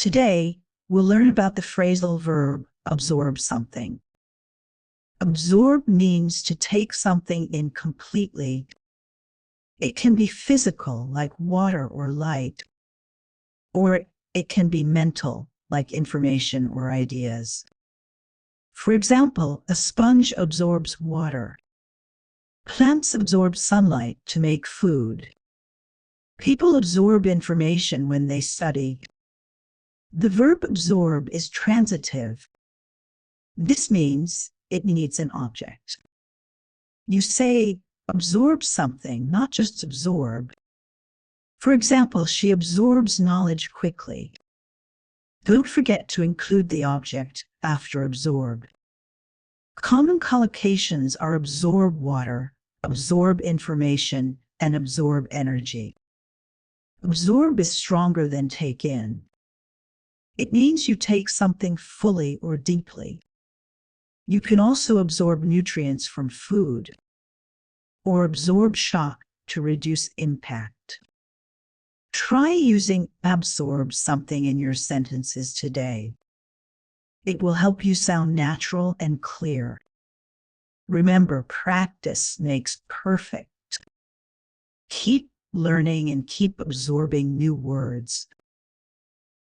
Today, we'll learn about the phrasal verb, absorb something. Absorb means to take something in completely. It can be physical, like water or light, or it can be mental, like information or ideas. For example, a sponge absorbs water. Plants absorb sunlight to make food. People absorb information when they study. The verb absorb is transitive. This means it needs an object. You say absorb something, not just absorb. For example, she absorbs knowledge quickly. Don't forget to include the object after absorb. Common collocations are absorb water, absorb information, and absorb energy. Absorb is stronger than take in. It means you take something fully or deeply. You can also absorb nutrients from food, or absorb shock to reduce impact. Try using absorb something in your sentences today. It will help you sound natural and clear. Remember, practice makes perfect. Keep learning and keep absorbing new words.